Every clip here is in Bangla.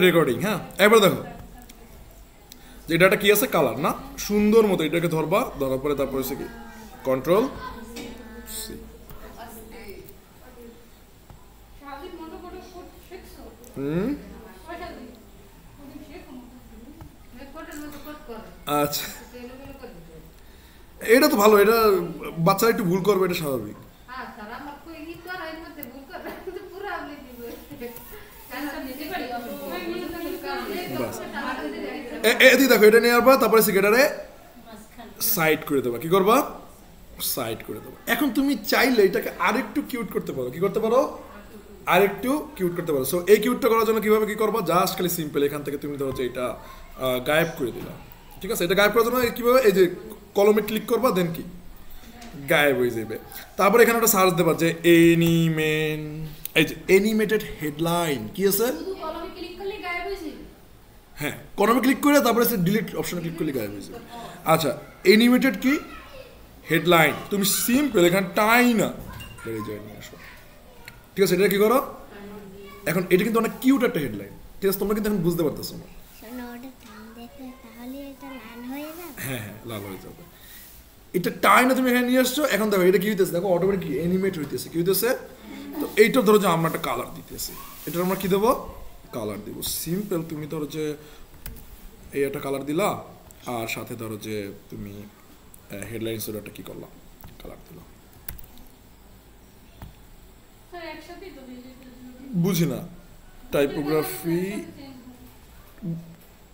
রেকর্ডিং। হ্যাঁ, এবার দেখো যে এটা কি আছে, কালার না, সুন্দর মতো এটাকে ধরবা, ধরার পরে তারপরে হচ্ছে কি কন্ট্রোল সি। আচ্ছা, এটা তো ভালো, এটা বাচ্চারা একটু ভুল করবে, এটা স্বাভাবিক। এদি দেখো, এটা নেওয়ার পর তারপরে সিগারেটারে সাইড করে দেবা। কি করবা? সাইড করে দেবা। এখন তুমি চাইলে এটাকে আরেকটু কিউট করতে পারো। কি করতে পারো? আরেকটু কিউট করতে পারো। সো এই কিউটটা করার জন্য কিভাবে কি করবা? জাস্ট খালি সিম্পল এখান থেকে তুমি ধরো যে এটা গায়েব করে দিলা। ঠিক আছে, এটা গায়েব করার জন্য কিভাবে, এই যে কলমে ক্লিক করবা, দেন কি গায়েব হয়ে যাবে। তারপরে এখানে একটা সার্চ দেবা যে এই যে অ্যানিমেটেড হেডলাইন কি আছে, হ্যাঁ কলমে ক্লিক করে তারপরে ডিলিট অপশনে ক্লিক করলে গায়েব হয়ে যাবে। আচ্ছা, অ্যানিমেটেড কি হেডলাইন, তুমি সিম্পল এখানে টাই না বেড়ে যায় নিয়ে আসো। ঠিক আছে, এটা কি করো এখন, এটা কিন্তু অনেক কিউট একটা হেডলাইন। ঠিক আছে, তোমরা কিন্তু এখন বুঝতে পারতেছো না। হ্যাঁ হ্যাঁ, লাল হয়ে যাবে। এটা টাই না তুমি এখানে নিয়ে আসছো। এখন দেখো এটা কি হইতেছে, দেখো অটোমেটিক অ্যানিমেট হইতেছে। কি হইতেছে? তো এইটা ধরো যে আমরা একটা কালার দিতেছি, এটা আমরা কি দেবো? কালার দিব। সিম্পল, তুমি ধরো যে এই একটা কালার দিলা, আর সাথে ধরো যে তুমি হেডলাইন্সের একটা কি করলাম, কালার দিলাম। বুঝি না টাইপোগ্রাফি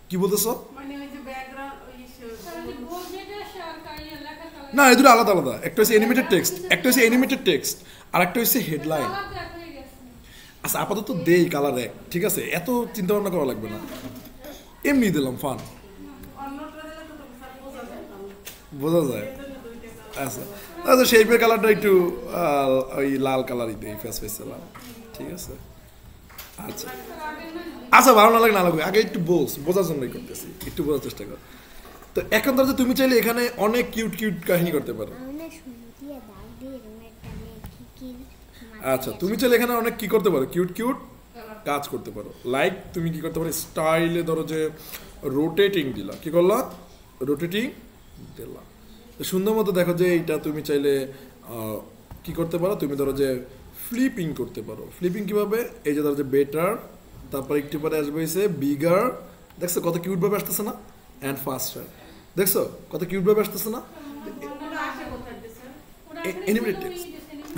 কি বলতেছো? না, এই দুটো আলাদা আলাদা। একটা হচ্ছে অ্যানিমেটেড টেক্সট, আর একটা হচ্ছে হেডলাইন। আচ্ছা, আপাতত দেই কালার এক, ঠিক আছে, এত চিন্তা ভাবনা করা লাগবে না, এমনি দিলাম ফান, বোঝা যায়। আচ্ছা আচ্ছা, শেপের কালারটা একটু ওই লাল কালারই দেই, ফেস লাল। ঠিক আছে, আচ্ছা আচ্ছা, ভালো না লাগে না লাগবে, আগে একটু বোঝার জন্যই করতেছি, একটু বোঝার চেষ্টা কর। তো এখন ধরো তুমি চাইলে এখানে অনেক কিউট কিউট কাহিনী করতে পারো। আচ্ছা, তুমি চাইলে এখানে অনেক কি করতে পারো, কিউট কিউট কাজ করতে পারো। লাইক তুমি কি করতে পারো, স্টাইলে ধরো যে রোটেটিং দিলা। কি করলা? রোটেটিং দিলা। সুন্দর মতো দেখো যে এইটা তুমি চাইলে কি করতে পারো, তুমি ধরো যে ফ্লিপিং করতে পারো। ফ্লিপিং কিভাবে? এই যে ধরো যে বেটার, তারপর একটু পরে আসবে এসে বিগার। দেখছো কত কিউট ভাবে আসতেছে না? অ্যান্ড ফাস্টার। দেখছো কত কিউট ভাবে আসতেছে না?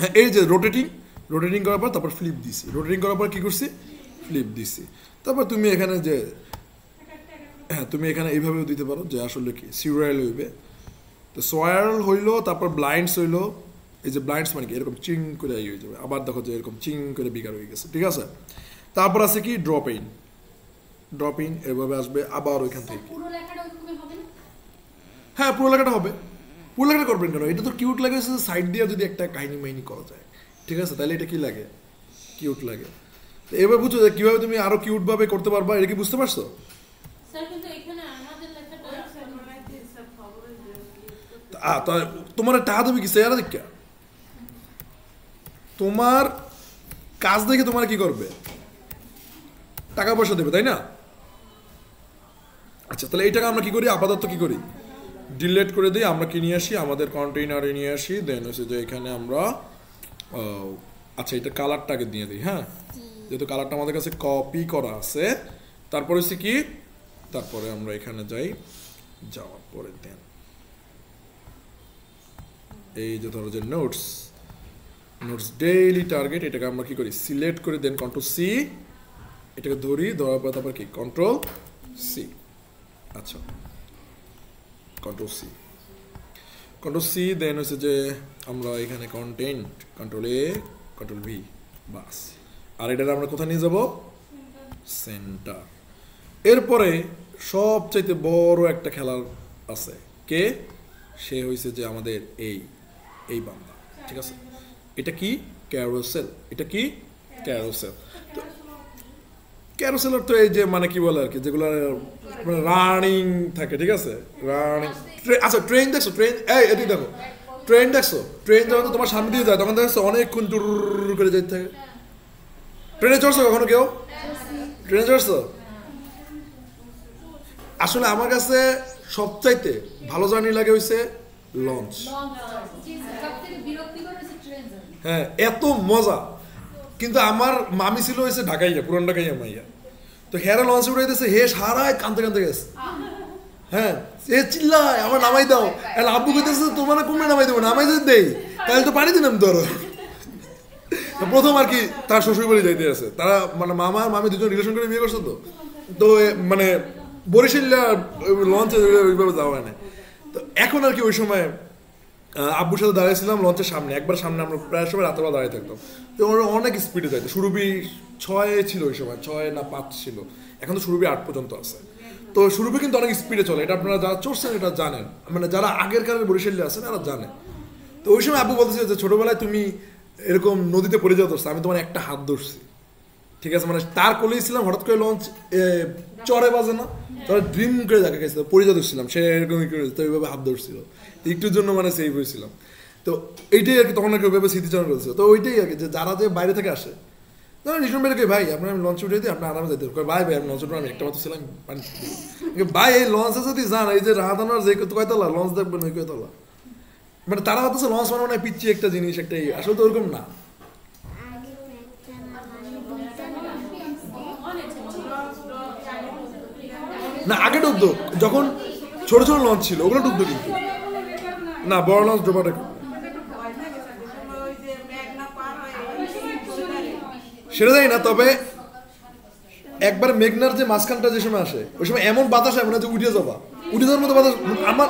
হ্যাঁ, এই যে রোটেটিং করার পর তারপর ফ্লিপ দিছি, রোটেটিং করার পর কি করছি, ফ্লিপ দিছি। তারপর তুমি এখানে যে, হ্যাঁ তুমি এখানে এইভাবেও দিতে পারো যে আসলে কি সিরিয়াল হইবে। তো সোয়ারাল হইলো, তারপর ব্লাইন্ডস হইলো। এই যে ব্লাইন্ডস মানে কি, এরকম চিং করে হয়ে যাবে। আবার দেখো যে এরকম চিং করে বিগার হয়ে গেছে। ঠিক আছে, তারপর আছে কি ড্রপ ইন এভাবে আসবে আবার ওইখান থেকে। হ্যাঁ, পুরো লেখাটা হবে। পুরো লেখাটা করবেন কেন? এটা তো কিউট লাগে, সাইড দিয়ে যদি একটা কাহিনী মাইনি করা যায়, ঠিক আছে, তাহলে এটা কি লাগে, কিউট লাগে। তো এবার বুঝছো যে কিভাবে তুমি আরো কিউট ভাবে করতে পারবা। এটা কি বুঝতে পারছো? তোমার টাকা দেবে কি চেহারা দেখা? তোমার কাজ দেখে তোমার কি করবে, টাকা পয়সা দেবে, তাই না? আচ্ছা, তাহলে এই টাকা আমরা কি করি, আপাতত কি করি, ডিলিট করে দিই। আমরা কি নিয়ে আসি, আমাদের কন্টেইনারে নিয়ে আসি। দেন হচ্ছে যে এখানে আমরা আচ্ছা এটা কালারটাকে দিয়ে দিই। হ্যাঁ, যেহেতু কালারটা আমাদের কাছে কপি করা আছে, তারপরে হচ্ছে কি, তারপরে আমরা এখানে যাওয়ার পরে দেন এই যে ধরো যে নোটস ডেইলি টার্গেট, এটাকে আমরা কি করি, সিলেক্ট করে দেন কন্ট্রোল সি, এটাকে ধরার পর তারপর কি কন্ট্রোল সি। আচ্ছা, কন্ট্রোল সি দেন হচ্ছে যে আমরা এখানে কন্টেন্ট কন্ট্রোল এ কন্ট্রোল ভি, বাস। আর এটা আমরা কোথায় নিয়ে যাব, সেন্টার। এরপরে সবচাইতে বড় একটা খেলার আছে, কে, সে হয়েছে যে আমাদের এই বান্দা। ঠিক আছে, এটা কি ক্যারোসেল, এটা কি ক্যারোসেল। তো ক্যারোসেলের তো এই যে মানে কি বলে আর কি, যেগুলো রানিং থাকে। ঠিক আছে, রানিং। আচ্ছা, ট্রেন দেখছো, ট্রেন এদিকে দেখো, ট্রেন দেখছো, ট্রেন যখন তোমার সামনে দিয়ে যায় তখন দেখছো অনেকক্ষণ টুর করে যেতে থাকে। ট্রেনে চড়ছো কখনো কেউ? ট্রেনে চড়ছো? আসলে আমার কাছে সবচাইতে ভালো জার্নি লাগে হইছে লঞ্চ। হ্যাঁ, এত মজা। কিন্তু আমার মামি ছিল হয়েছে ঢাকাইয়া, পুরান ঢাকাইয়া মাইয়া। তো হেরা লঞ্চে উঠাইতেছে, হে সারায় কানতে কানতে গেছে। হ্যাঁ, সে চিল্লায় আমার নামাই দাও। আব্বু কইতেছে তোমার কমে নামাই দেবো, নামাই যদি দেই তাহলে তো পানি দিলাম ধরো। প্রথম আর কি তার শ্বশুর বাড়ি যাইতে আছে, তারা মানে মামা আর মামি দুজন রিলেশন করে বিয়ে করছে। তো তো মানে বরিশাল্লা লঞ্চে ওইভাবে যাওয়া হয় না। তো এখন আর কি ওই সময় আব্বুর সাথে দাঁড়িয়েছিলাম লঞ্চের সামনে, একবার সামনে আমরা প্রায় সময় রাতেবেলা দাঁড়িয়ে থাকতাম। তো ওরা অনেক স্পিডে যাইতো। সুরভি 6 ছিল ওই সময়, 6 না 5 ছিল, এখন তো সুরভি 8 পর্যন্ত আছে। তো সুরভি কিন্তু অনেক স্পিডে চলে, এটা আপনারা যারা চড়ছেন এটা জানেন, মানে যারা আগের কালের বরিশালে আছেন এরা জানে। তো ওই সময় আব্বু বলতেছে যে ছোটবেলায় তুমি এরকম নদীতে পড়ে যাওয়া ধরছো, আমি তোমার একটা হাত ধরছি, ঠিক আছে, মানে তার কোলেই ছিলাম, হঠাৎ করে লঞ্চ চড়ে বাজে না, তারা ড্রিম করে দেখা গেছিল, পড়ে যা ধরছিলাম, সে এরকমই করে তো ওইভাবে হাত ধরছিল, একটুর জন্য মানে সেভ হয়েছিলাম। তো এইটাই আর কি তখন আর কি ওইভাবে স্মৃতিচারণ করেছিল। তো ওইটাই আর কি যে যারা যে বাইরে থেকে আসে, ধরেন রিসন ভাইকে ভাই আপনার আমি লঞ্চে উঠে দিই, আপনার আরামে যাইতে হবে, ভাই ভাই আমি লঞ্চ উঠবো, আমি একটা মাত্র ছিলাম পানি ভাই এই লঞ্চে যদি যান, এই যে রাহাতানার যে কয়তলা লঞ্চ দেখবেন ওই কয়তলা, মানে তারা হচ্ছে লঞ্চ মানে পিচ্ছি একটা জিনিস, একটা আসলে তো ওরকম না। না আগে ডুবতো যখন ছোট ছোট লঞ্চ ছিল ওগুলো ডুবতো, কিন্তু না বড় লঞ্চ ডোবাটা সেটা জানি না। তবে একবার মেঘনার যে মাঝখানটা যে সময় আসে ওই সময় এমন বাতাস হয় মনে হচ্ছে উঠে যাওয়ার মতো বাতাস আমার।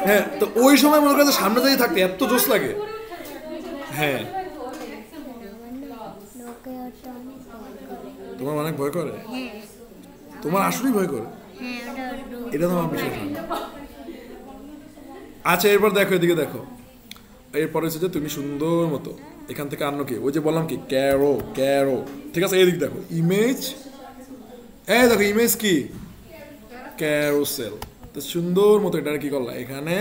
হ্যাঁ, তো ওই সময় মনে করেন সামনে দিয়ে থাকতে এত জোশ লাগে। হ্যাঁ, তোমার অনেক ভয় করে, তোমার আসলেই ভয় করে, এটা তো আমার বিশ্বাস হয় না। আচ্ছা এরপর দেখো, এদিকে দেখো, এরপর হচ্ছে যে তুমি সুন্দর মতো এখান থেকে আনো কি, ওই যে বললাম কি ক্যারো ক্যারো, ঠিক আছে, এদিক দেখো ইমেজ, এই দেখো ইমেজ কি ক্যারোসেল। তো সুন্দর মতো এটা কি করলা এখানে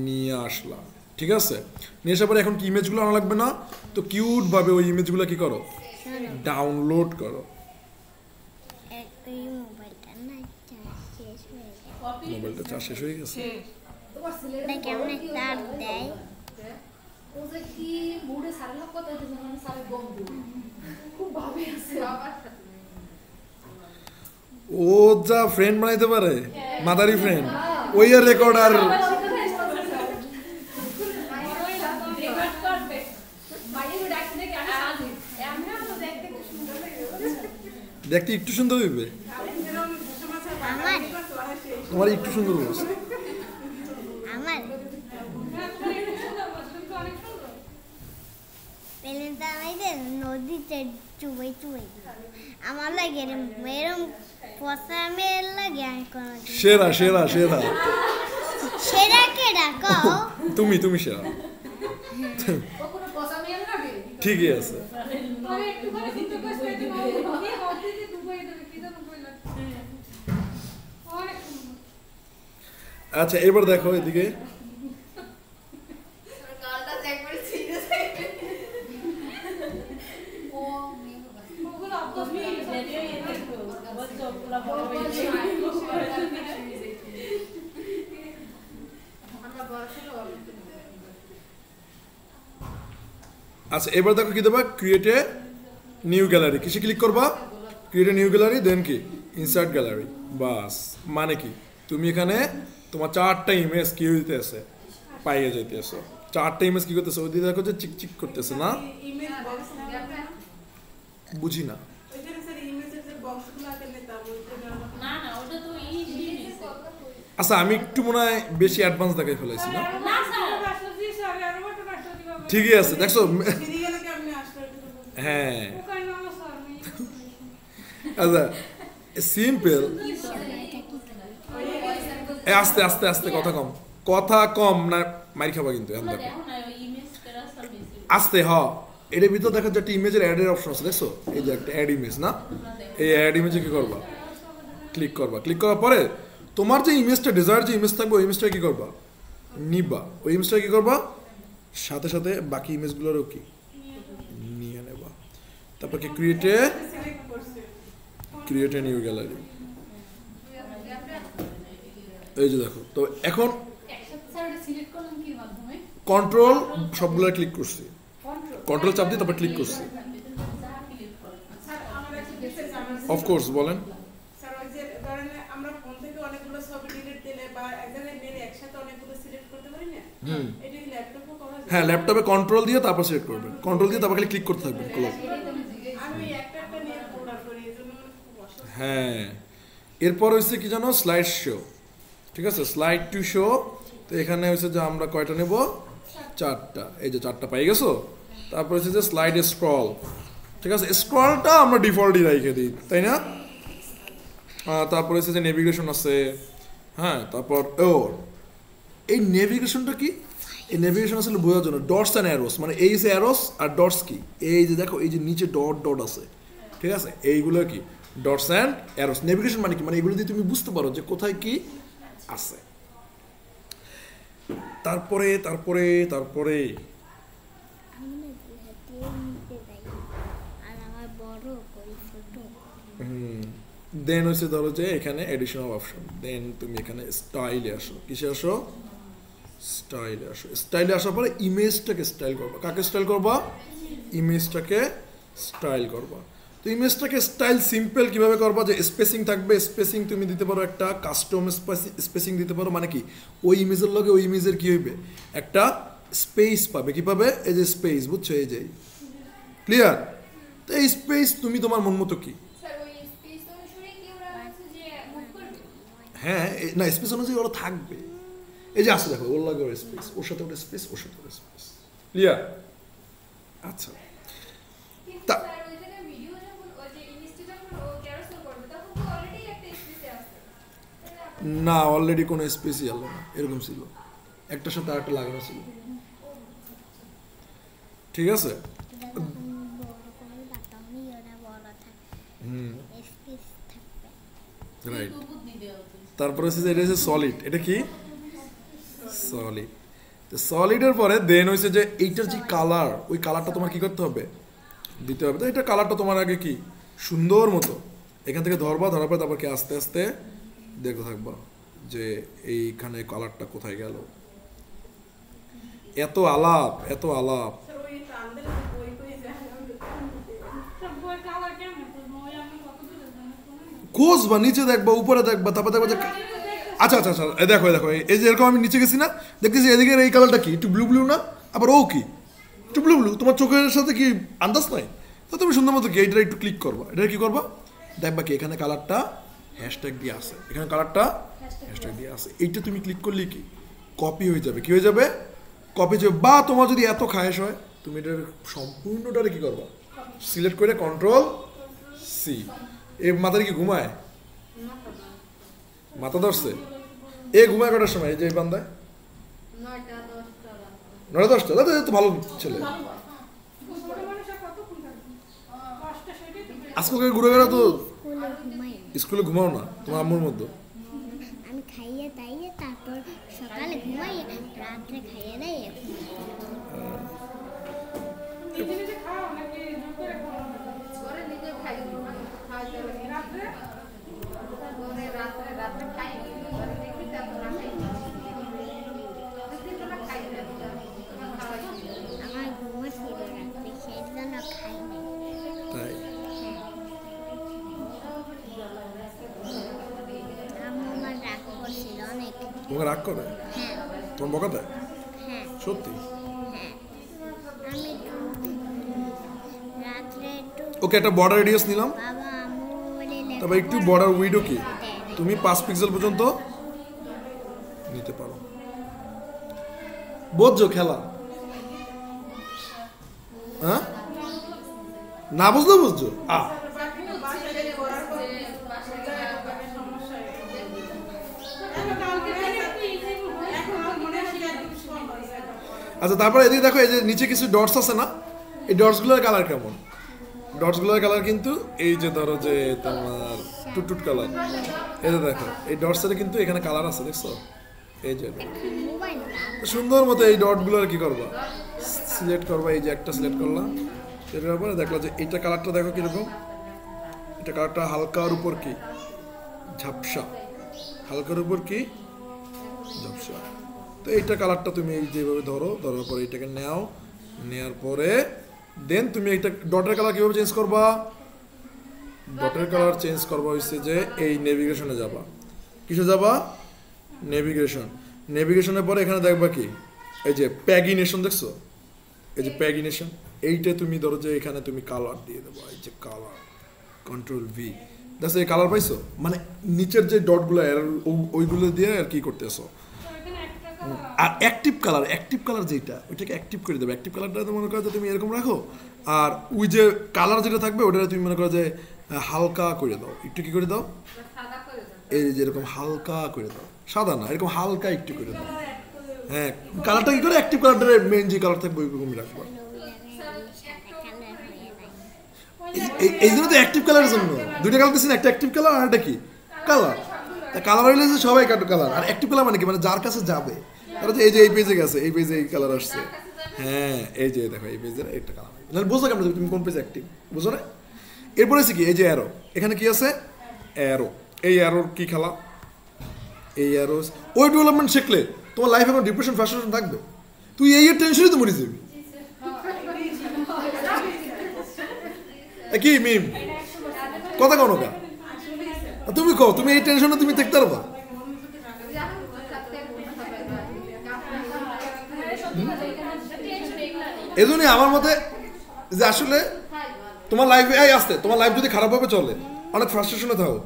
নিয়ে আসলা, ঠিক আছে। নিয়ে আসার পরে এখন কি ইমেজগুলো আনা লাগবে না, তো কিউট ভাবে ওই ইমেজগুলো কি করো ডাউনলোড করো। মোবাইলটা চার্জ শেষ হয়ে গেছে। ও যা ফ্রেন্ড বানাইতে পারে, মাদারি ফ্রেন্ড, ওই আর রেকর্ডার দেখতে একটু সুন্দর হইবে, তোমার একটু সুন্দর হয়েছে। নদীতে চুবাই চুবাই আমার লাগে এরম পচা মেল লাগে। সেরা সেরা সেরা সেরা কে ডাকো তুমি, তুমি সেরা, ঠিকই আছে। আচ্ছা এবার দেখো এদিকে, আচ্ছা এবার দেখো কি দেবা, ক্রিয়েট এ নিউ গ্যালারি, কিসে ক্লিক করবা, ক্রিয়েট এ নিউ গ্যালারি, দেন কি ইনসার্ট গ্যালারি। বাস, মানে কি তুমি এখানে তোমার 4টা ইমেজ কি হইতেছে পাইয়ে যাইতেছে, 4টা ইমেজ কি করতেছে, ওই দিকে দেখো যে চিকচিক করতেছে না, বুঝি না। আচ্ছা আমি একটু মনে হয় বেশি অ্যাডভান্স দেখাই ফেলাইছি না, ঠিকই আছে দেখছো। হ্যাঁ আচ্ছা সিম্পল, আস্তে আস্তে আস্তে কথা কম, কথা কম না মারি খাবা কিন্তু এখন দেখো আস্তে। হ এটার ভিতর দেখো যে একটা ইমেজের অ্যাডের অপশন আছে, দেখছো এই যে একটা অ্যাড ইমেজ না, এই অ্যাড ইমেজে কি করবা ক্লিক করবা, ক্লিক করার পরে তোমার যে ইমেজটা ডিজায়ার যে ইমেজ থাকবে ওই ইমেজটা কি করবা নিবা, ওই ইমেজটা কি করবা সাথে সাথে বাকি ইমেজগুলোরও কি নিয়ে নেবা। তারপর কি ক্রিয়েট এ নিউ গ্যালারি, এই যে দেখো, তো এখন কন্ট্রোল সবগুলো ক্লিক করছি, কন্ট্রোল চাপ দিয়ে তারপর ক্লিক করছি। অফকোর্স বলেন। হ্যাঁ, ল্যাপটপে কন্ট্রোল দিয়ে তারপর সিলেক্ট করবেন, কন্ট্রোল দিয়ে তারপর ক্লিক করতে থাকবেন ক্লোজ। হ্যাঁ, এরপর হচ্ছে কি জানো, স্লাইড শো। ঠিক আছে, স্লাইড টু শো। তো এখানে হচ্ছে যে আমরা কয়টা নেব, 4টা। এই যে 4টা পাই গেছো। তারপর হচ্ছে যে স্লাইড স্ক্রল। ঠিক আছে, স্ক্রলটা আমরা ডিফল্টই রেখে দিই, তাই না? তারপর হচ্ছে যে নেভিগেশন আছে। হ্যাঁ, তারপর এই নেভিগেশনটা কি, এই নেভিগেশন আসলে বোঝার জন্য ডটস অ্যান্ড অ্যারোস, মানে এই যে অ্যারোস আর ডটস কি, এই যে দেখো এই যে নিচে ডট ডট আছে, ঠিক আছে, এইগুলো কি ডটস অ্যান্ড অ্যারোস। নেভিগেশন মানে কি, মানে এগুলো দিয়ে তুমি বুঝতে পারো যে কোথায় কি আছে। তারপরে তারপরে তারপরে দেন হচ্ছে ধরো যে এখানে এডিশনাল অপশন, দেন তুমি এখানে স্টাইলে আসো। কিসে আসো? স্টাইলে আসো। স্টাইলে আসার পরে ইমেজটাকে স্টাইল করবা। কাকে স্টাইল করবা? ইমেজটাকে স্টাইল করবা। তো ইমেজটাকে স্টাইল সিম্পল কিভাবে করবা, যে স্পেসিং থাকবে, স্পেসিং তুমি দিতে পারো একটা কাস্টম স্পেসিং দিতে পারো, মানে কি ওই ইমেজের লগে ওই ইমেজের কি হইবে একটা স্পেস পাবে। কি পাবে? এই যে স্পেস, বুঝছো? এই যে ক্লিয়ার। তো এই স্পেস তুমি তোমার মন মতো কি, হ্যাঁ না, স্পেস অনুযায়ী ওরা থাকবে। এই যে আসে দেখো, ওর লাগে ওর স্পেস, ওর সাথে ওর স্পেস, ওর সাথে ওর স্পেস। ক্লিয়ার? আচ্ছা, না অলরেডি কোনো স্পেসই আলো না, এরকম ছিল, একটার সাথে আরেকটা লাগানো ছিল। ঠিক আছে, রাইট। তারপরে হচ্ছে এটা হচ্ছে সলিড। এটা কি? সলিড। তো সলিডের পরে দেন হয়েছে যে এইটার যে কালার, ওই কালারটা তোমার কি করতে হবে, দিতে হবে। তো এটা কালারটা তোমার আগে কি সুন্দর মতো এখান থেকে ধরবা, ধরার পরে তারপর কি আস্তে আস্তে দেখতে থাকবা যে এইখানে কালারটা কোথায় গেল। এত আলাপ, এত আলাপ। খুঁজবা, নিচে দেখবা, উপরে দেখবা, তারপর দেখবা যে আচ্ছা আচ্ছা আচ্ছা, দেখো দেখো, এই যে এরকম আমি নিচে গেছি না, দেখতেছি এদিকে এই কালারটা কি একটু ব্লু ব্লু না, আবার ও কি একটু ব্লু ব্লু, তোমার চোখের সাথে কি আন্দাজ নাই? তো তুমি সুন্দর মতো কি এইটা একটু ক্লিক করবা। এটা কি করবা, দেখবা কি এখানে কালারটা হ্যাশট্যাগ দিয়ে আছে, এখানে কালারটা হ্যাশট্যাগ দিয়ে আছে। এইটা তুমি ক্লিক করলে কি কপি হয়ে যাবে। কি হয়ে যাবে? কপি যাবে। বা তোমার যদি এত খায়েশ হয়, তুমি এটার সম্পূর্ণটারে কি করবা, সিলেক্ট করে কন্ট্রোল সি। এই মাথায় কি ঘুমায়? মাথা ধরছে? এ ঘুমায় কটার সময়? এই যে বান্দায় 9টা 10টা, দাদা তো ভালো ছেলে। আজকালকার ঘুরে তো স্কুলে ঘুমাও না তোমার আম্মুর মতো? আমি খাইয়ে দাইয়ে তারপর সকালে ঘুমাই, রাত্রে খাইয়ে দাইয়ে। আমার ঘুমো ছিল রাত্রে, সেই জন্য খাই নাই। তাই? আমার রাগ করছিল অনেক। তোমাকে রাগ করে? হ্যাঁ। তোমার বকা দেয়? হ্যাঁ। সত্যি? হ্যাঁ, আমি রাত্রে একটু ওকে, একটা বর্ডার রেডিয়াস নিলাম, বাবা আম্মু বলে তবে একটু বর্ডার উইডো কি তুমি 5 পিক্সেল পর্যন্ত নিতে পারো। বুঝছো খেলা? হ্যাঁ, না বুঝলে বুঝছো। আচ্ছা, তারপরে এদিকে দেখো, এই যে নিচে কিছু ডটস আছে না, এই ডটসগুলোর কালার কেমন? ডটসগুলোর কালার কিন্তু এই যে ধরো যে তোমার টুটটুট কালার, এই যে দেখো এই ডটসের কিন্তু এখানে কালার আছে, দেখছো? এই যে সুন্দর মতো এই ডটগুলোর কি করবা, সিলেক্ট করবা। এই যে একটা সিলেক্ট করলাম, সেটার পরে দেখলা যে এইটা কালারটা দেখো কিরকম, এটা কালারটা হালকার উপর কি ঝাপসা, হালকার উপর কি ঝাপসা। তো এইটা কালারটা তুমি যেভাবে ধরার পরে এটাকে নেওয়ার পরে দেন তুমি এটা ডটের কালার কীভাবে চেঞ্জ করবা? ডটের কালার চেঞ্জ করবা হচ্ছে যে এই নেভিগেশনে যাবা। কিসে যাবা? নেভিগেশনের পরে এখানে দেখবা কি এই যে প্যাগিনেশন, দেখছো? এই যে প্যাগিনেশন, এইটা তুমি ধরো যে এখানে তুমি কালার দিয়ে দেবো। এই যে কালার, কন্ট্রোল ভি, দেখছো এই কালার পাইছো? মানে নিচের যে ডটগুলো ওইগুলো দিয়ে আর কি করতেছো। আর অ্যাক্টিভ কালার যেটা, ওইটাকে অ্যাক্টিভ করে দেবে। অ্যাক্টিভ কালারটা মনে করো যে তুমি এরকম রাখো, আর ওই যে কালার যেটা থাকবে ওটা তুমি মনে করো যে হালকা করে দাও। একটু কি করে দাও? এই যে এরকম হালকা করে দাও, সাদা না, এরকম হালকা একটু করে দাও। হ্যাঁ, কালারটা কি করে অ্যাক্টিভ কালারটা মেইন যে কালার থাকবে ওইরকমই রাখবো। এই জন্য তো অ্যাক্টিভ কালারের জন্য দুইটা কালার দিচ্ছেন, একটা অ্যাক্টিভ কালার আর একটা কি কালার। কালার হইলে যে সবাই কালার, আর অ্যাক্টিভ কালার মানে কি, মানে যার কাছে যাবে। ধরো যে এই যে এই পেজে গেছে, এই পেজে এই কালার আসছে, হ্যাঁ এই যে দেখো এই পেজের একটা কালার, নাহলে বুঝলো কেমন তুমি কোন পেজে অ্যাক্টিভ, বুঝো না? এরপরে আছে কি এই যে অ্যারো, এখানে কি আছে অ্যারো। এই অ্যারোর কি খেলা? এই অ্যারো ওই ডেভেলপমেন্ট শিখলে তোমার লাইফে কোনো ডিপ্রেশন ফ্রাস্ট্রেশন থাকবে? তুই এই টেনশনই তো মরে যাবি। কি মিম কথা কও না, তুমি কও তুমি এই টেনশনে তুমি থাকতে পারবা? এজন্যই আমার মতে যে আসলে তোমার লাইফে আসতে, তোমার লাইফ যদি খারাপভাবে চলে, অনেক ফ্রাস্ট্রেশনে থাকো,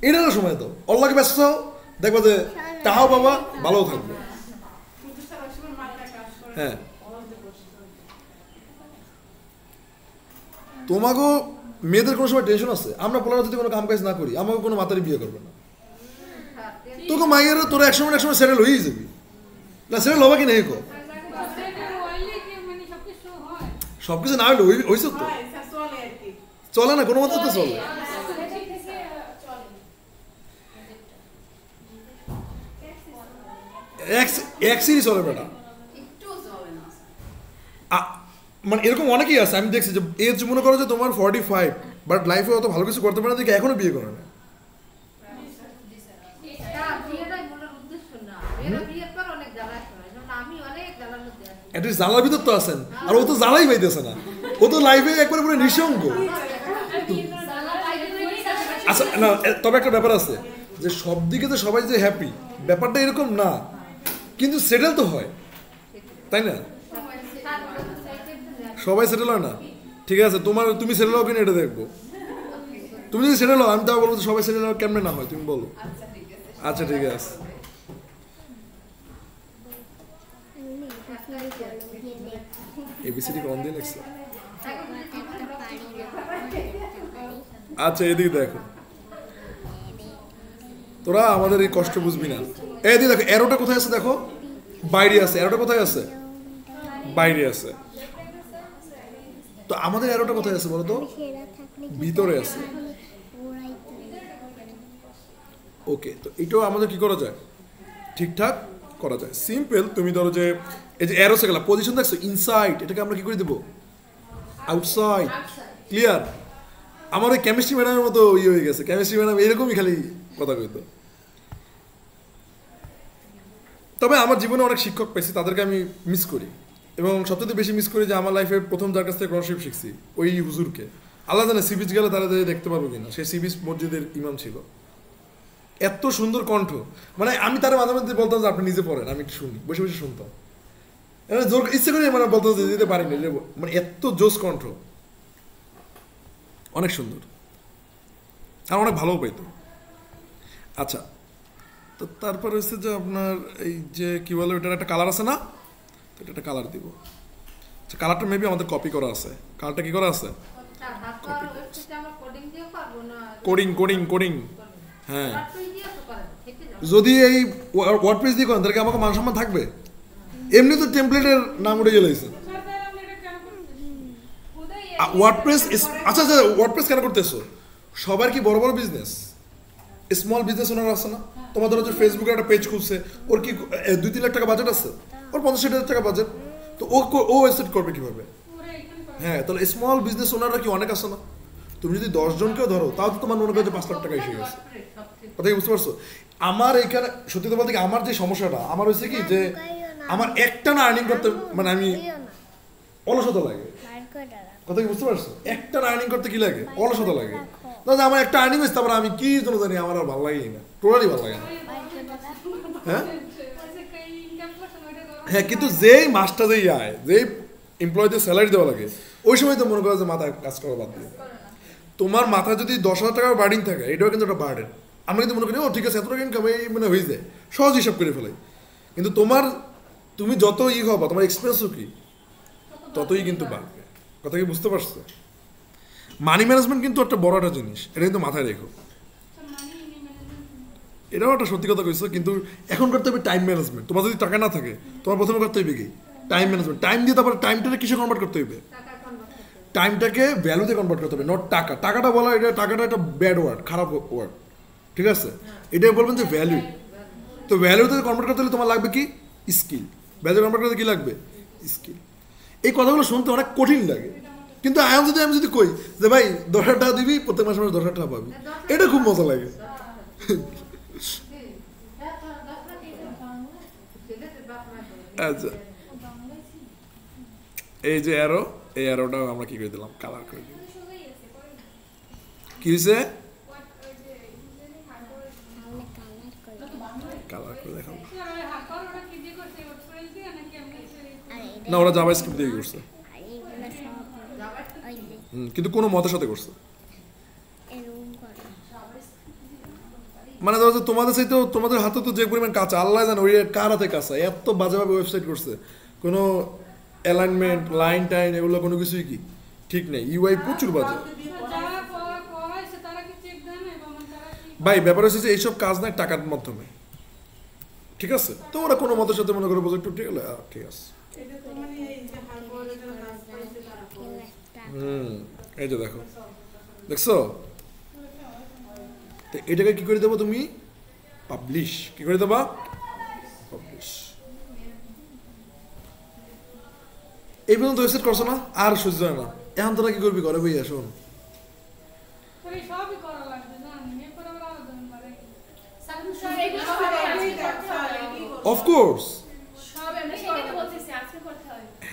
এটারও সময় দাও, অল্লাহকে ব্যস্ত হও, দেখবো যে তাহাও বাবা ভালোও থাকবে। হ্যাঁ, তোমাকেও মেয়েদের কোনো সময় টেনশন আছে, আমরা পোলারা যদি কোনো কাম কাজ না করি, আমাকে কোনো মাতারি বিয়ে করবে না। তোকে মাইয়ের তোরা একসময় সেটেল হয়েই যাবি না, সেটেল হবা কি নেই কো? সবকিছু না হইলে হয়েছে তো চলে না, কোনো মতো তো চলে। এক সিরিজ চলে বেটা, মানে এরকম অনেকেই আছে আমি দেখছি যে এজ মনে করো যে তোমার 45, বাট লাইফে অত ভালো কিছু করতে পারে না, দেখে এখনো বিয়ে করে না। অ্যাটলিস্ট জ্বালার ভিতর তো আছেন, আর ও তো জ্বালাই পাইতেছে না, ও তো লাইফে একবারে পুরো নিঃসঙ্গ। আচ্ছা না, তবে একটা ব্যাপার আছে যে সব দিকে তো সবাই যে হ্যাপি ব্যাপারটা এরকম না, কিন্তু সেটেল তো হয়, তাই না? সবাই সেটেল হয় না, ঠিক আছে? তুমি সেটেল হও কিনা এটা দেখবো। তুমি যদি সেটেল হও, আমি তাও বলবো সবাই সেটেল হওয়া কেমনে না হয় তুমি বলো। আচ্ছা ঠিক আছে, এবিসিডি কোন দিয়ে লিখছো? আচ্ছা এদিকে দেখো, তোরা আমাদের এই কষ্ট বুঝবি না। এদিকে দেখো অ্যারোটা কোথায় আছে, দেখো বাইরে আছে। অ্যারোটা কোথায় আছে? বাইরে আছে। তো আমাদের অ্যারোটা কোথায় আছে বলো তো? ভিতরে আছে। ওকে, তো এটাও আমাদের কি করা যায়? ঠিকঠাক করা যায়, সিম্পল। তুমি ধরো যে এই যে অ্যারো গেলা পজিশন দেখছো ইনসাইড, এটাকে আমরা কি করে দেবো? আউটসাইড। ক্লিয়ার? আমার ওই কেমিস্ট্রি ম্যাডামের মতো ইয়ে হয়ে গেছে, কেমিস্ট্রি ম্যাডাম এরকমই খালি কথা কইতো। তবে আমার জীবনে অনেক শিক্ষক পেয়েছি, তাদেরকে আমি মিস করি, এবং সবচেয়ে বেশি মিস করি যে আমার লাইফে প্রথম যার কাছ থেকে কোরআন শিখছি ওই হুজুরকে। আল্লাহ জানে সি বিচ গেলে তারা দেখতে পারবো কিনা, সে সি বিচ মসজিদের ইমাম ছিল। এত সুন্দর কণ্ঠ, মানে আমি তার মাঝে মধ্যে বলতাম যে আপনি নিজে পড়েন, আমি একটু শুনি, বসে বসে শুনতাম, জোর ইচ্ছে করে মানে বলতাম যে দিতে পারিনি, মানে এত জোস কণ্ঠ, অনেক সুন্দর, আর অনেক ভালোও পাইতো। আচ্ছা, তো তারপর হচ্ছে যে আপনার এই যে কি বলে ওটার একটা কালার আছে না, তো এটা একটা কালার দিব। আচ্ছা, কালারটা মেবি আমাদের কপি করা আছে। কালারটা কি করা আছে? Coding coding coding. হ্যাঁ, যদি এই ওয়ার্ডপ্রেস দিয়ে করেন তাহলে আমাকে মান সম্মান থাকবে? এমনি তো টেমপ্লেটের নাম উঠে গেছে ওয়ার্ডপ্রেস। আচ্ছা আচ্ছা, ওয়ার্ডপ্রেস কেন করতেছো? সবার কি বড় বড় বিজনেস, স্মল বিজনেস ওনার আছে না? তোমার ধরো যে ফেসবুকে একটা পেজ খুলছে, ওর কি 2-3 লাখ টাকা বাজেট আছে, ওর 50,000 টাকা বাজেট, তো ও এসেট করবে কিভাবে? হ্যাঁ, তাহলে স্মল বিজনেস ওনাররা কি অনেক আছে না? তুমি যদি 10 জনকেও ধরো তাও তো তোমার মনে করো যে 5 লাখ টাকা এসে গেছে। কথা কি বুঝতে পারছো? আমার এখানে সত্যি কথা বলতে কি আমার যে সমস্যাটা আমার হয়েছে কি যে আমার একটা না আর্নিং করতে মানে আমি অলসতা লাগে কথা কি বুঝতে পারছো একটা না আর্নিং করতে কি লাগে অলসতা লাগে দাদা আমার একটা আর্নিং হয়েছে তারপর আমি কি জন্য জানি আমার আর ভালো লাগেই না টোটালি ভালো লাগে না হ্যাঁ হ্যাঁ কিন্তু যেই মাসটা যেই আয় যেই এমপ্লয়ীদের স্যালারি দেওয়া লাগে ওই সময় তো মনে করো যে মাথায় কাজ করা বাদ দিয়ে তোমার মাথায় যদি 10,000 টাকার বার্ডিং থাকে এটাও কিন্তু একটা বার্ডেন আমরা কিন্তু মনে করি ও ঠিক আছে এত টাকা ইনকাম মানে হয়ে যায় সহজ হিসাব করে ফেলাই কিন্তু তুমি যত হবা তোমার এক্সপিরিয়েন্সও কি ততই কিন্তু বাড়বে কথা কি বুঝতে পারছো মানি ম্যানেজমেন্ট কিন্তু একটা বড় একটা জিনিস এটা কিন্তু মাথায় রেখো এটাও একটা সত্যি কথা কইছো কিন্তু এখন করতে হবে টাইম ম্যানেজমেন্ট তোমার যদি টাকা না থাকে তোমার প্রথমে করতে হবে কি টাইম ম্যানেজমেন্ট টাইম দিয়ে তারপরে টাইমটাকে কিসে কনভার্ট করতে হবে টাইমটাকে ভ্যালুতে কনভার্ট করতে হবে নট টাকাটা বলা টাকাটা একটা ব্যাড ওয়ার্ড খারাপ ওয়ার্ড ঠিক আছে এটাই বলবেন যে ভ্যালু তো ভ্যালুতে কনভার্ট করতে হলে তোমার লাগবে কি স্কিল ভ্যালু কনভার্ট করতে কি লাগবে স্কিল এই কথাগুলো শুনতে অনেক কঠিন লাগে কিন্তু আমি যদি কই যে ভাই 10,000 টাকা দিবি প্রত্যেক মাসে 10,000 টাকা পাবি এটা খুব মজা লাগে আচ্ছা এই যে এই অ্যারোটাও আমরা কি করে দিলাম কালার করে দিলাম কি হয়েছে কালার করে দেখাও না ওরা জাভাস্ক্রিপ্ট দিয়ে করছে কিন্তু কোনো মতের সাথে করছে মানে ধরো তোমাদের সাথে তোমাদের হাতে তো যে পরিমাণ কাঁচা আল্লাহ জানে ওই কার হাতে কাঁচা এত বাজেভাবে ওয়েবসাইট করছে কোনো অ্যালাইনমেন্ট লাইন টাইন এগুলো কোনো কিছুই কি ঠিক নেই ইউআই প্রচুর বাজে ভাই ব্যাপার হচ্ছে যে এইসব কাজ নাই টাকার মাধ্যমে ঠিক আছে তো ওরা কোনো মতের সাথে মনে করো প্রজেক্ট ঠিক হলে ঠিক আছে এই যে দেখছো তো এটাকে কি করে দেবো তুমি পাবলিশ কি করে দেবা পাবলিশ এই পর্যন্ত ওয়েবসাইট করছো না আর সহ্য হয় না এখন তোরা কি করবি ঘরে বইয়া শোন অফকোর্স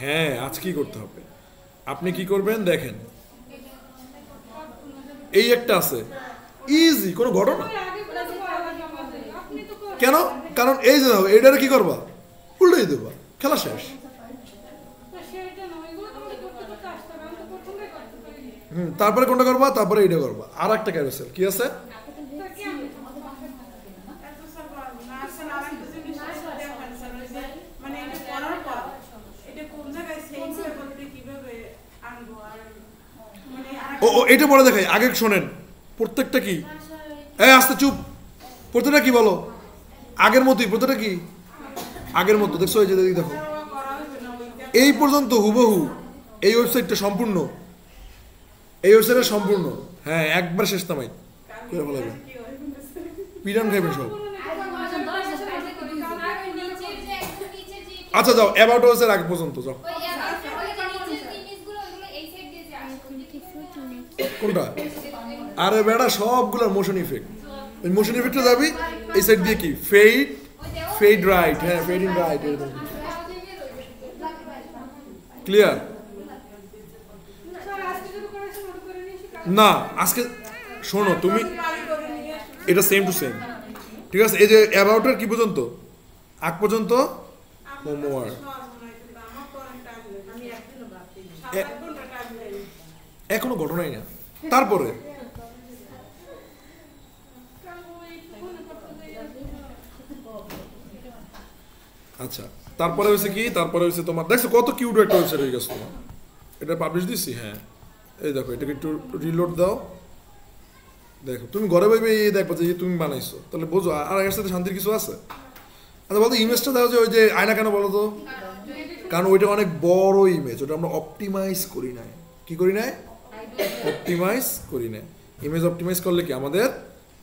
হ্যাঁ আজকেই করতে হবে আপনি কি করবেন দেখেন এই একটা আছে ইজি কোনো ঘটনা কেন কারণ এই যে এটারে কি করবা উল্টাই দেবা খেলা শেষ তারপরে কোনটা করবা তারপরে এইটা করবা আর একটা ক্যারোসেল কি আছে ও এটা বলে দেখাই আগে শোনেন প্রত্যেকটা কি আস্তে চুপ প্রত্যেকটা কি বলো আগের মতোই প্রত্যেকটা কি আগের মতো দেখছো এই যে দেখো এই পর্যন্ত হুবহু এই ওয়েবসাইটটা সম্পূর্ণ এই ওয়েবসাইটটা সম্পূর্ণ হ্যাঁ একবার শেষ নামাই করে বলাবে পিরান খাইবেন সব আচ্ছা যাও অ্যাবাউট ওয়েবসাইট আগে পর্যন্ত যাও কোনটা আরে বেটা সবগুলোর মোশন ইফেক্ট ওই মোশন ইফেক্টে যাবি এই সাইড দিয়ে কি ফেড রাইট হ্যাঁ ফেড ইন রাইট এরকম ক্লিয়ার না আজকে শোনো তুমি এটা সেম টু সেম ঠিক আছে এই যে অ্যাবাউটের কি পর্যন্ত আগ পর্যন্ত হোমওয়ার্ক এখনো ঘটনাই না তারপরে আচ্ছা তারপরে হয়েছে কি তারপরে হয়েছে তোমার দেখছো কত কিউট একটা ওয়েবসাইট হয়ে গেছে তোমার এটা পাবলিশ দিচ্ছি হ্যাঁ এই দেখো এটাকে একটু রিলোড দাও দেখো তুমি ঘরে ভাবে এই দেখো যে তুমি বানাইছো তাহলে বোঝো আর এর সাথে শান্তির কিছু আছে আচ্ছা বলতো ইমেজটা দেখো যে ওই যে আয়না কেন বলো তো কারণ ওইটা অনেক বড় ইমেজ ওটা আমরা অপটিমাইজ করি না কি করি না অপটিমাইজ করি না ইমেজ অপটিমাইজ করলে কি আমাদের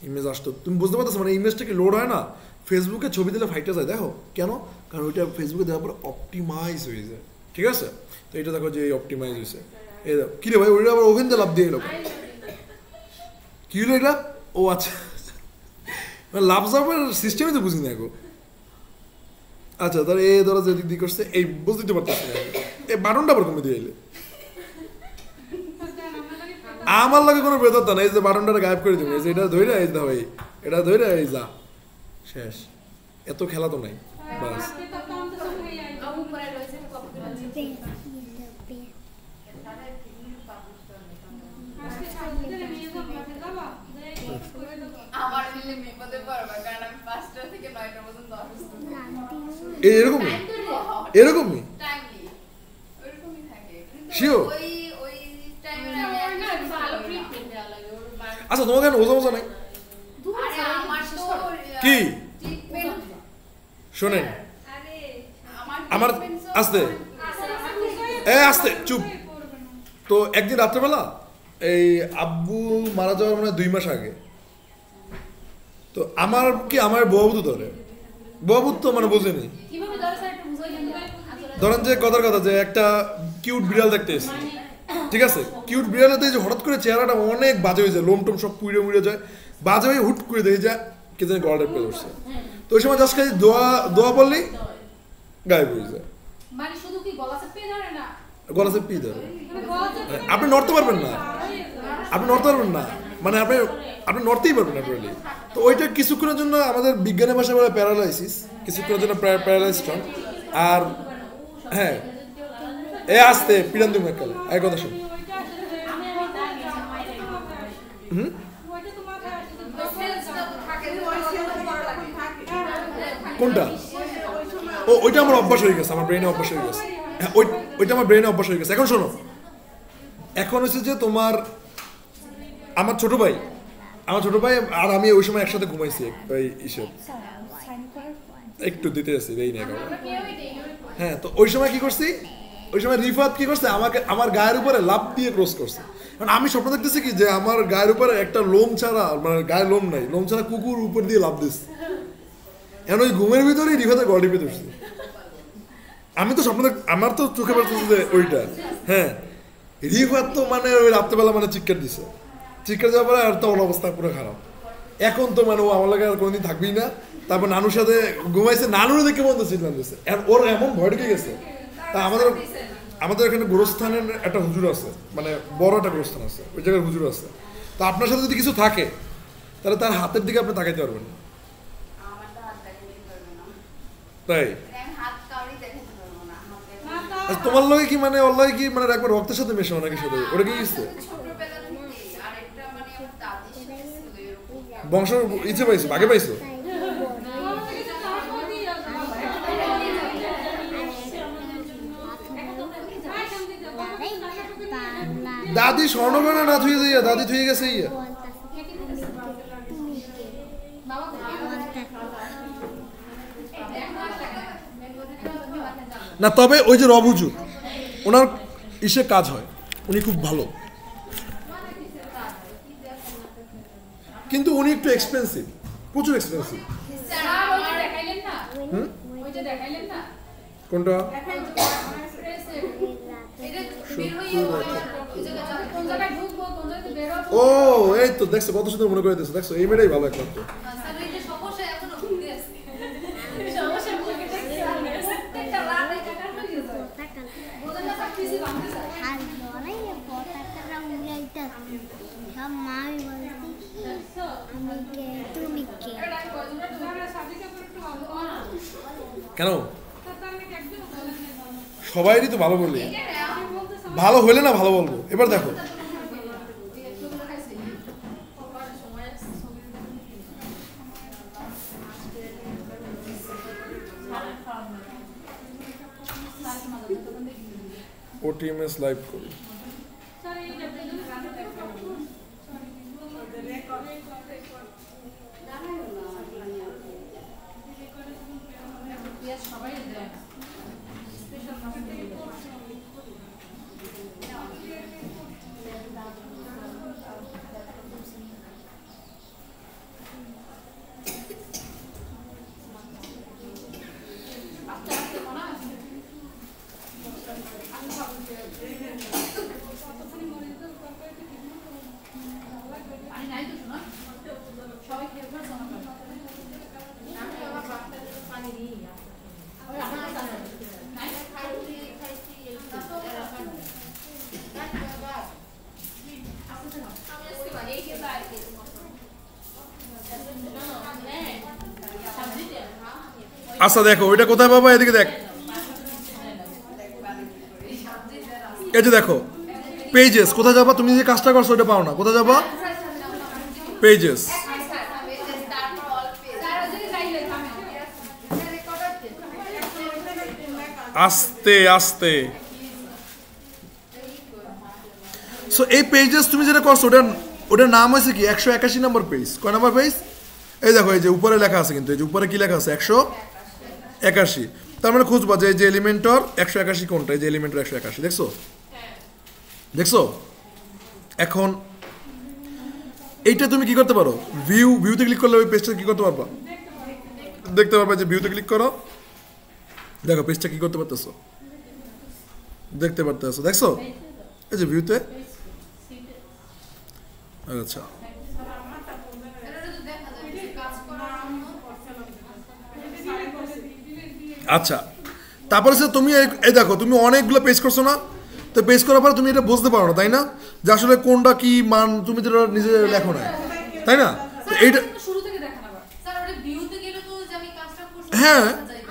ইমেজ আসতো তুমি বুঝতে পারছো মানে ইমেজটা কি লোড হয় না ফেসবুকে ছবি দিলে ফাইটে যায় দেখো কেন কারণ ওইটা ফেসবুকে দেওয়ার পরে অপটিমাইজ হয়ে যায় ঠিক আছে তো এটা দেখো যে অপটিমাইজ হয়েছে এই দেখো কিরে ভাই ওইটা আবার ওভেন দিয়ে লাভ দিয়ে এলো কি হলো এটা ও আচ্ছা লাভ জাপের সিস্টেমই তো বুঝি না গো। আচ্ছা তাহলে এই ধরো যে দিক করছে এই বুঝতে পারতেছি না, এই বাটনটা আবার কমে দিয়ে এলে আমার লাগে কোনো বেদতা না। এই যে বাটনটা গায়েব করে দিবে, এই যে এটা ধরে এই দাও, এই এটা ধরে এই যা শেষ, এত খেলা তো নাই বাস। এরকমই এরকমই শিওর। আচ্ছা তোমার কেন ওজা ওজা নাই কি? শোনেন আমার আসতে আসতে চুপ। তো একদিন রাত্রেবেলা এই আব্বু মারা যাওয়ার মানে 2 মাস আগে, তো আমার কি আমার বউবু ধরে, বউবু তো মানে বোঝেনি, ধরেন যে কথার কথা যে একটা কিউট বিড়াল দেখতে এসেছি, ঠিক আছে, কিউট বিড়ালেতে যে হঠাৎ করে চেহারাটা অনেক বাজে হয়ে যায়, লোম টোম সব পুড়ে মুড়ে যায়, বাজে হয়ে হুট করে দেখে যায় কে জানি গলা টেপে ধরছে। তো ওই সময় জাস্ট খালি দোয়া বললেই গায়েব হয়ে যায়। গলা চেপে ধরে, আপনি নড়তে পারবেন না, আপনি নড়তে পারবেন না, মানে আপনি নড়তেই পারবেন না টোটালি। তো ওইটা কিছুক্ষণের জন্য আমাদের বিজ্ঞানের ভাষায় বলে প্যারালাইসিস, কিছুক্ষণের জন্য প্যারালাইসড হন। আর হ্যাঁ এ আসতে পিরান তুমি এককালে এক কথা শুন। কোনটা? ও ওইটা আমার অভ্যাস হয়ে গেছে, আমার ব্রেনে অভ্যাস হয়ে গেছে। হ্যাঁ ওইটা আমার ব্রেনে অভ্যাস হয়ে গেছে। এখন শোনো, এখন হচ্ছে যে তোমার আমার ছোট ভাই আর আমি ওই সময় একসাথে ঘুমাইছি ওই ইসে একটু দিতে আসছি এই নিয়ে। হ্যাঁ তো ওই সময় কি করছি, ওই সময় রিফাত কি করছে, আমাকে আমার গায়ের উপরে লাফ দিয়ে ক্রস করছে। কারণ আমি স্বপ্ন দেখতেছি কি যে আমার গায়ের উপরে একটা লোম ছাড়া, মানে গায়ে লোম নাই, লোম ছাড়া কুকুর উপর দিয়ে লাফ দিচ্ছে। এখন ওই ঘুমের ভিতরেই রিফাতের গলা টিপে ধরছে। আমি তো স্বপ্ন আমার তো চোখে পড়তেছে যে ওইটা। হ্যাঁ রিফাত তো মানে ওই রাত্রেবেলা মানে চিৎকার দিছে, চিৎকার যাওয়ার পরে আর তো ওর অবস্থা পুরো খারাপ। এখন তো মানে ও আমার লাগে আর কোনোদিন থাকবেই না। তারপর নানুর সাথে ঘুমাইছে, নানুর দেখে মতো চিন্তা দিচ্ছে, ওর এমন ভয় ঢুকে গেছে। তা আমাদের এখানে গোরস্থানের একটা হুজুর আছে, মানে বড় একটা গোরস্থান আছে, ওই জায়গায় হুজুর আছে। তো আপনার সাথে যদি কিছু থাকে তাহলে তার হাতের দিকে আপনি তাকাইতে পারবেন না। তাই তোমার লগে কি মানে ওর লগে কি মানে একবার রক্তের সাথে মেশানো নাকি সাথে ওটা কি গেছে বংশ ইচ্ছে পাইছো, আগে পাইছো? দাদি স্বর্ণগণা না থুয়ে যাইয়া, দাদি থুয়ে গেছে ইয়া। না তবে ওই যে রব হুজুর ওনার ইসে কাজ হয়, উনি খুব ভালো, কিন্তু উনি একটু এক্সপেন্সিভ, প্রচুর এক্সপেন্সিভ। কোনটা? ও এই তো দেখছো কত সুন্দর মনে করে দিয়েছো, দেখছো এই মেয়েটাই ভালো একমাত্র। কেন সবাইরই তো ভালো বলি, ভালো হইলে না ভালো বলবো। এবার দেখো OTMS লাইভ করি, আচ্ছা দেখো ওইটা কোথায় পাবা, এদিকে দেখ, এই যে দেখো পেজেস, কোথায় যাবা, তুমি যে কাজটা করছো ওটা পাও না, কোথায় যাবা, পেজেস। আস্তে আস্তে, সো এই পেজেস তুমি যেটা করছো ওটার নাম হয়েছে কি 181 নম্বর পেজ। কয় নম্বর পেজ? এই দেখো এই যে উপরে লেখা আছে, কিন্তু এই যে উপরে কি লেখা আছে 181। তার মানে খুঁজবা যে এই যে এলিমেন্টর 181 কোনটা, এই যে এলিমেন্টর 181, দেখছো দেখছো। এখন এইটা তুমি কি করতে পারো, ভিউতে ক্লিক করলে ওই পেজটা কি করতে পারবা, দেখতে পারবা যে ভিউতে ক্লিক করো, দেখো পেজটা কি করতে পারতেছো, দেখতে পারতেছো, দেখছো এই যে ভিউতে। আচ্ছা আচ্ছা, তারপরে সে তুমি এই দেখো তুমি অনেকগুলো পেজ করছো না, তো পেজ করার পরে তুমি এটা বুঝতে পারো না, তাই না, যে আসলে কোনটা কি মান, তুমি যেটা নিজে লেখো না, তাই না, তো এইটা শুরু থেকে দেখেন আবার স্যার ওটা ভিউতে গেলে তো যে আমি কাজটা করছি, হ্যাঁ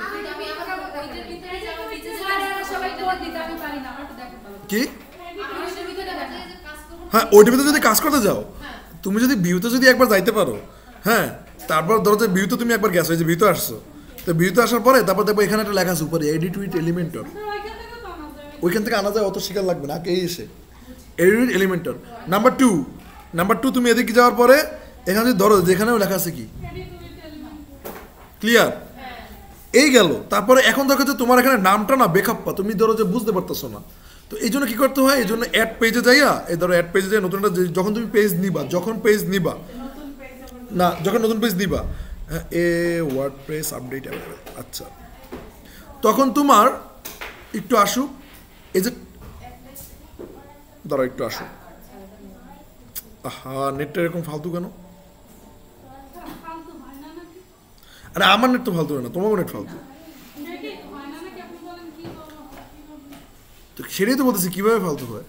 আমি আমার ওইটার ভিতরে যাবো, নিচে যাবো, সবাই কোড দিতে আমি পারি না, আমার তো দেখতে পাবো কি, আমি ওইটার ভিতরে দেখা যে কাজ করব। হ্যাঁ ওইটার ভিতরে যদি কাজ করতে যাও, তুমি যদি ভিউতে যদি একবার যাইতে পারো, হ্যাঁ তারপর ধরো যে ভিউতে তুমি একবার গেছো, এই যে ভিউতে আসছো, তো ভিউতে আসার পরে তারপর দেখবো এখানে একটা লেখা আছে উপরে এডিট উইথ এলিমেন্টর, ওইখান থেকে আনা যায়, অত শিকার লাগবে না, আগে এসে edit with Elementor. Number two তুমি এদিকে যাওয়ার পরে এখানে যদি ধরো যেখানেও লেখা আছে কি, ক্লিয়ার, এই গেল। তারপরে এখন দেখো যে তোমার এখানে নামটা না বেখাপ্পা, তুমি ধরো যে বুঝতে পারতেছো না, তো এই জন্য কি করতে হয়, এই জন্য অ্যাড পেজে যাইয়া, এই ধরো অ্যাড পেজে যাই নতুন একটা, যখন তুমি পেজ নিবা, যখন নতুন পেজ নিবা, হ্যাঁ ওয়ার্ডপ্রেস আপডেট অ্যাভেলেবেল, আচ্ছা তখন তোমার একটু আসুক, এই যে ধরো একটু আসুক, আহা নেটটা এরকম ফালতু কেন, আরে আমার নেট তো ফালতু না, তোমার নেট ফালতু, তো সেটাই তো বলতেছি কিভাবে ফালতু হয়।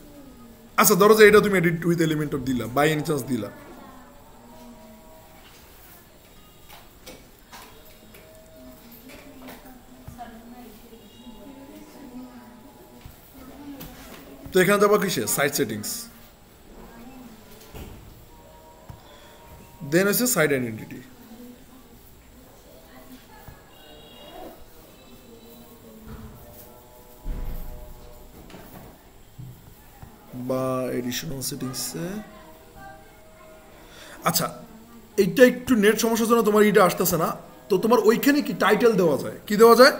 আচ্ছা ধরো যে এটা তুমি এডিট উইথ এলিমেন্টর দিলা, বাই এনি চান্স দিলা, তো এখানে যাবো কিসে, সাইট সেটিংস, দেন হচ্ছে সাইট আইডেন্টিটি, বা এডিশনাল সেটিংসে। আচ্ছা এইটা একটু নেট সমস্যার জন্য তোমার এইটা আসতেছে না, তো তোমার ওইখানে কি টাইটেল দেওয়া যায়, কি দেওয়া যায়,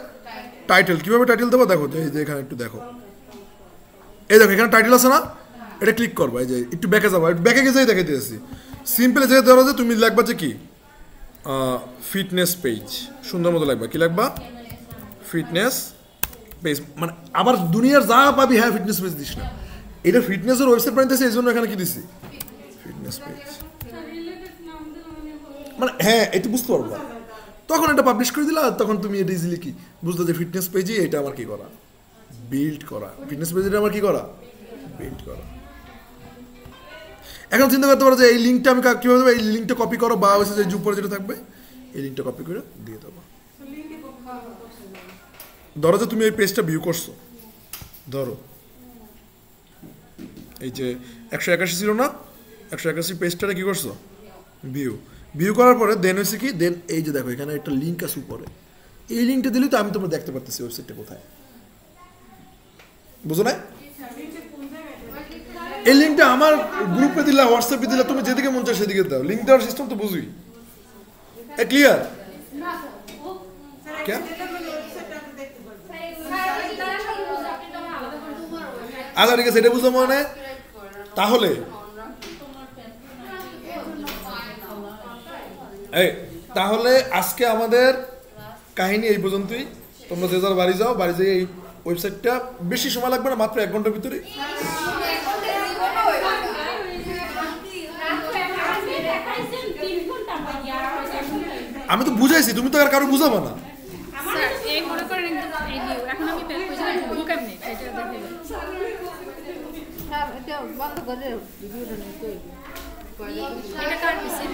টাইটেল, কিভাবে টাইটেল দেবো দেখো, এই যে এখানে একটু দেখো, এই দেখো এখানে টাইটেল আছে না, এটা ক্লিক করবা, এই যে একটু ব্যাকে যাবো, একটু ব্যাকে গেছেই দেখাইতে আসছি, সিম্পল যে ধরো যে তুমি লিখবা যে কি ফিটনেস পেজ, সুন্দর মতো লাগবা, কি লাগবা, ফিটনেস পেজ, মানে আবার দুনিয়ার যা পাবি হ্যাঁ ফিটনেস পেজ দিস না, এটা ফিটনেসের ওয়েবসাইট বানাইতেছে, এই জন্য এখানে কি দিছি ফিটনেস পেজ, মানে হ্যাঁ এটা বুঝতে পারবা, তখন এটা পাবলিশ করে দিলা, তখন তুমি এটা ইজিলি কি বুঝতে যে ফিটনেস পেজই এটা আমার কি করা, বিল্ড করা, ফিটনেস পেজ এটা আমার কি করা, বিল্ড করা। এখন চিন্তা করতে পারো যে এই লিঙ্কটা আমি কীভাবে দেবো, এই লিঙ্কটা কপি করো, বা হচ্ছে যে উপরে যেটা থাকবে এই লিঙ্কটা কপি করে দিয়ে দেবো। ধরো যে তুমি এই পেজটা ভিউ করছো, ধরো এই যে 181 ছিল না, 181 পেজটা কি করছো, ভিউ করার পরে দেন হয়েছে কি, দেন এই যে দেখো এখানে একটা লিঙ্ক আছে উপরে, এই লিঙ্কটা দিলে তো আমি তোমরা দেখতে পারতেছি ওয়েবসাইটটা কোথায়, বুঝো না, এই লিঙ্কটা আমার গ্রুপে দিলা, হোয়াটসঅ্যাপে দিলা, তুমি যেদিকে মন চায় সেদিকে দাও, লিঙ্ক দেওয়ার সিস্টেম তো বুঝুই, ক্লিয়ার, আচ্ছা ঠিক আছে এটা বুঝো মানে, তাহলে তাহলে আজকে আমাদের কাহিনী এই পর্যন্তই, তোমরা যে যার বাড়ি যাও, বাড়ি যেয়ে এই ওয়েবসাইটটা বেশি সময় লাগবে না, মাত্র 1 ঘন্টার ভিতরে, আমি তো বুঝাইছি, তুমি তো আর কারো বুঝাবো না, স্যার এই মনে করেন এই এখন আমি পেজ পেজে ঢুকবো কেমনে এটা দেখেন, স্যার এটা বন্ধ করে ভিডিওটা নিতে হবে, এটা কার পিছে